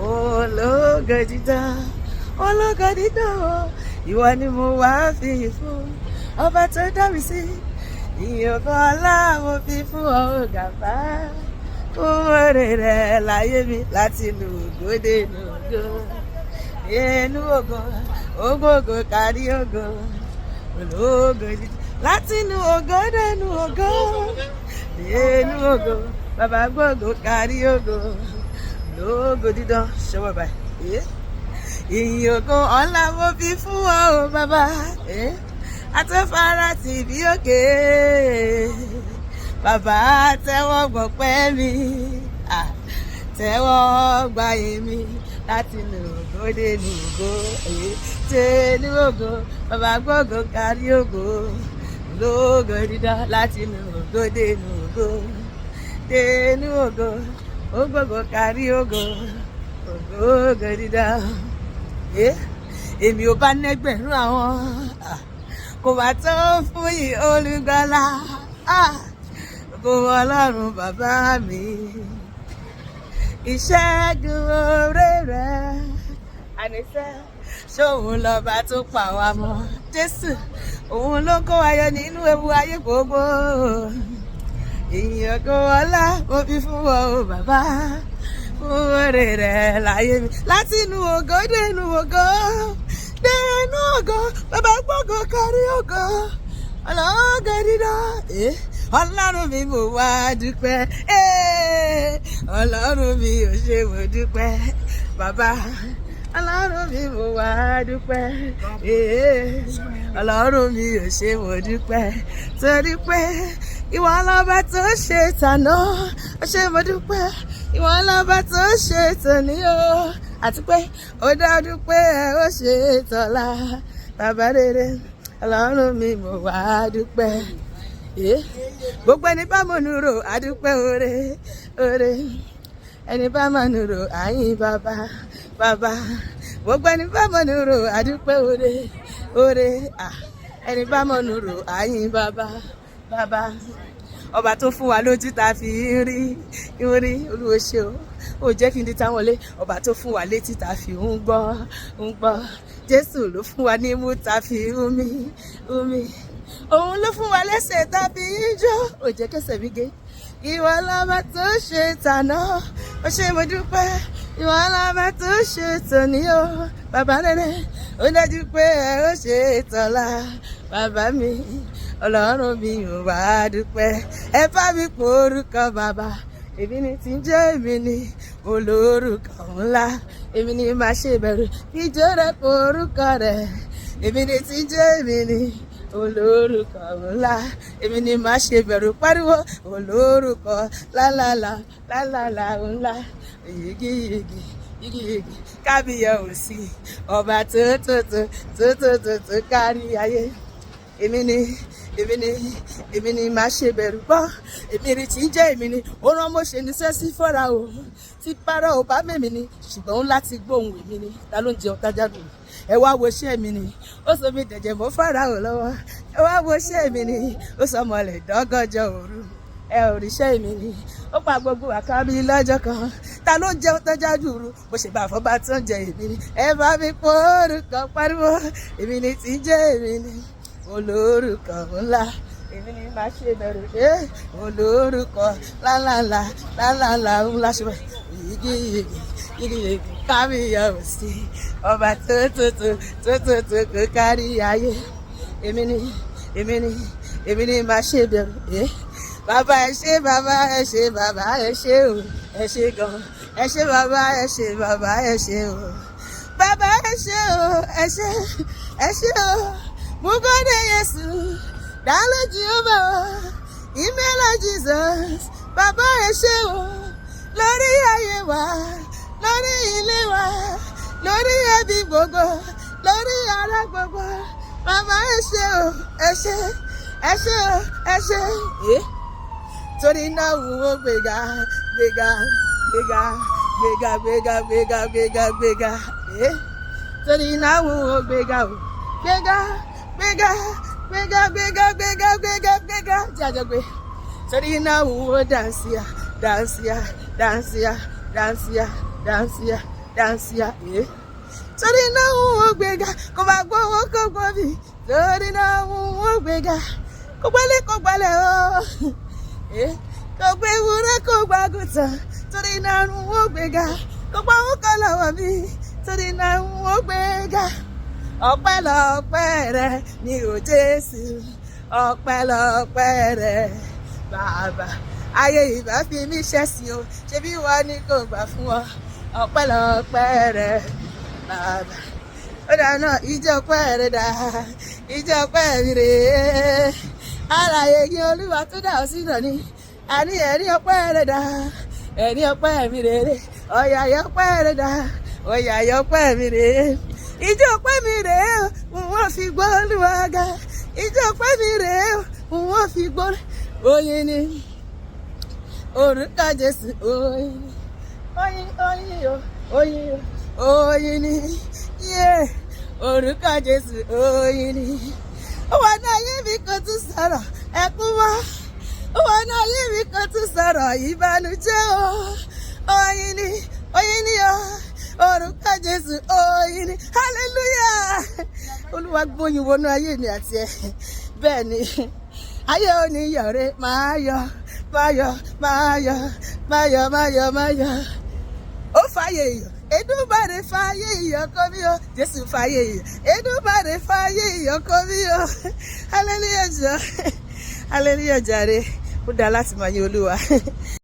ológo dídán, ológo dídán, ìwọ ni mo wá fi fún ọba tó dá mi sí. Ìyókò ọlá mo fi fún ọ gàba fún oore rẹ̀ láyé mi láti inú ògo dé inú ògo. Inú ògo, ògo kárí ògo, ológo dídán láti inú ògo dé inú ògo. Inú ògo, bàbá gbogbo kárí ògo, ológo dídán ṣọwọ́ báyìí. Ìyókò ọlá mo fi fún ọ bàbá. Atọ́fara tì bí òkè, bàbá tẹ́wọ́ gbọpẹ́ mi, tẹ́wọ́ gbàyè mi láti inú ògo dé inú ògo. Tẹ́nu ògo, bàbá gbogbo kárí ògo, ológo dídán láti inú ògo dé inú ògo. Tẹ́nu ògo, ògbógo kárí ògo, ológo dídán. Èmi ò bá nẹ́gbẹ̀rún àwọn kò bá tó fún yìí olùgbàlà, kò wọ Ọlọ́run bàbá mi. Ìṣẹ́gun oore rẹ̀ àníṣẹ́ ṣóun lọ́ba tó pa wá mọ́. Jésù òun ló kó wa yọ nínú ewu ayé gbogbo. Ìyìn ògo ọlá mo fi fún ọ bàbá fún oore rẹ̀ láyé mi láti inú ògo dé inú ògo. Dẹ́nu ògo, bàbá gbogbo kárí ògo, ológo dídán. Ọlọ́run mi mo wá dúpẹ́, Ọlọ́run mi ò ṣe mo dúpẹ́, bàbá. Ọlọ́run mi mo wá dúpẹ́, Ọlọ́run mi ò ṣe mo dúpẹ́, torí pé ìwọ lọ́ba tó ṣe tàná, ó ṣe mo dúpẹ́, ìwọ lọ́ba tó ṣe tòní o, àti pé ó dájú pé ẹ ó ṣe tọ́lá, bàbá rere. Ọlọ́run mi mo wá dúpẹ́. Gbogbo ẹni bá mọ̀nù rò àdúpẹ́ oore oore, ẹni bá mọ̀nù rò àyìn bàbá bàbá. Gbogbo ẹni bá mọ̀nù rò àdúpẹ́ oore oore, ẹni bá mọ̀nù rò àyìn bàbá bàbá. Ọba tó fún wa lójú tá a fi rí Olúwa ṣe o, ó jẹ́ kí n di táwọn lé. Ọba tó fún wa létí tá a fi ń gbọ́. Jésù ló fún wa ní imú tá a fi ń mí. Òun ló fún wa lẹ́sẹ̀ tá a fi ń jó, ó jẹ́ kẹ́sẹ̀ mi gé. Ìwọ lọ́ba tó ṣe tàná, ó ṣe mo dúpẹ́. Ìwọ lọ́ba tó ṣe tòní o, bàbá rere. Ó dájú pé ẹ ó ṣe tọ́lá, bàbá mi. Ọlọ́run mi ò wá dúpẹ́. Ẹ bá mi pò orúkọ bàbá. Èmi ni tí ń jẹ́ èmi ni olórúkọ ńlá. Èmi ni màá ṣe bẹ̀rù ìjọ rẹ̀ pò orúkọ rẹ̀. Èmi ni tí ń jẹ́ èmi ni olórúkọ ńlá. Èmi ni màá ṣe bẹ̀rù pariwo olórúkọ lálálà ńlá. Yigi kábíyèsí ọba tó kárí ayé. Èmi ni màá ṣe bẹ̀rù gbọ́. Èmi rí tí ń jẹ́ èmi ni ó rán Mósè níṣẹ́ sí Fáráò, tí Fáráò ò bá mẹ́mi ni ṣùgbọ́n ó láti gbóhùn èmi ni. Ta ló ń jẹun tájá lù? Ẹ wá wo iṣẹ́ mi ni, ó sọ mi dẹ̀jẹ̀ mọ́ Fáráò lọ́wọ́. Ẹ wá wo iṣẹ́ mi ni, ó sọ mọ̀lẹ̀ dọ́gọ́jọ́ òru. Ẹ ò ríṣẹ́ mi ni, ó pa gbogbo àkábí lọ́jọ́ kan. Ta ló ń jẹun tọ́já dùrù? Bó ṣe bá àfọ́bá tó ń jẹ èmi ni. Ẹ bá mi pò orúkọ pariwo, èmi ni tí ń jẹ́ èmi ni olórúkọ ńlá. Èmi ni màá ṣe bẹ̀rù olórúkọ lálálà ńlá. Ṣe yigi kábíyèsí ọba tó kó kárí ayé. Èmi ni màá ṣe bẹ̀rù. Bàbá ẹ ṣé, bàbá ẹ ṣé, bàbá ẹ ṣé o, ẹ ṣé gan. Ẹ ṣé bàbá ẹ ṣé, bàbá ẹ ṣé o, bàbá ẹ ṣé o, ẹ ṣé o. Mugode Yesu, dalo Jehovah, imela Jesus, bàbá ẹ ṣé o, lórí ayé wa, lórí ilé wa, lórí ẹbí gbogbo, lórí ará gbogbo, bàbá ẹ ṣé o, ẹ ṣé o. Torí náà wo gbéga. Torí náà wo gbéga o, gbéga. Jàjọ gbé. Torí náà wo dance ya. dáńsíá torí náà wọ́n gbéga kó bá gbówó kó gbọ́ mi torí náà wọ́n gbéga kó gbálẹ̀ o kó gbé ewúrẹ́ kó gbàgùtàn torí náà wọ́n gbéga kó gbọ́ owó kan lọ́wọ́ mi torí náà wọ́n gbéga ọpẹ́lọpẹ́ rẹ ni ò Jésù ọpẹ́lọpẹ́ rẹ bàbá ayé ìbá fi mí ṣẹ̀sín o ṣebí wọ́n ní kò gbà fún ọ ọpẹ́lọpẹ́ rẹ bàbá ó dáná ìjọ ọpẹ́ rẹ dá ìjọ ọpẹ́ mi rèé alààyè yìí Olúwa tó dá ọ sí náà ni àní ẹ̀rí ọpẹ́ rẹ dá ẹ̀rí ọpẹ́ mi rèé ọ̀yàyà ọpẹ́ rẹ dá ọ̀yàyà ọpẹ́ mi rèé ìjọ ọpẹ́ mi rèé wọ́n fi gbọ́ Olúwa ga ìjọ ọpẹ́ mi rèé wọ́n fi gbọ́ oyin ni orúkọ Jésù oyin oyin ni orúkọ Jésù oyin ni ó wà ní ayé mi kan tún sọ̀rọ̀ ẹkún wá ó wà ní ayé mi kan tún sọ̀rọ̀ ìbànújẹ́ oyin ni orúkọ Jésù oyin ni hallelujah Olúwa gbóyin wọnú ayé mi àti ẹ bẹ́ẹ̀ ni ayé oníyọ̀rẹ́ máa yọ̀ ó fàyè iyọ̀ Èdùmàrè fàyè iyọ̀ kọ́ mi o Jésù fàyè iyọ̀ Èdùmàrè fàyè iyọ̀ kọ́ mi o hallelujah jàre ó dáa láti máa yìn Olúwa.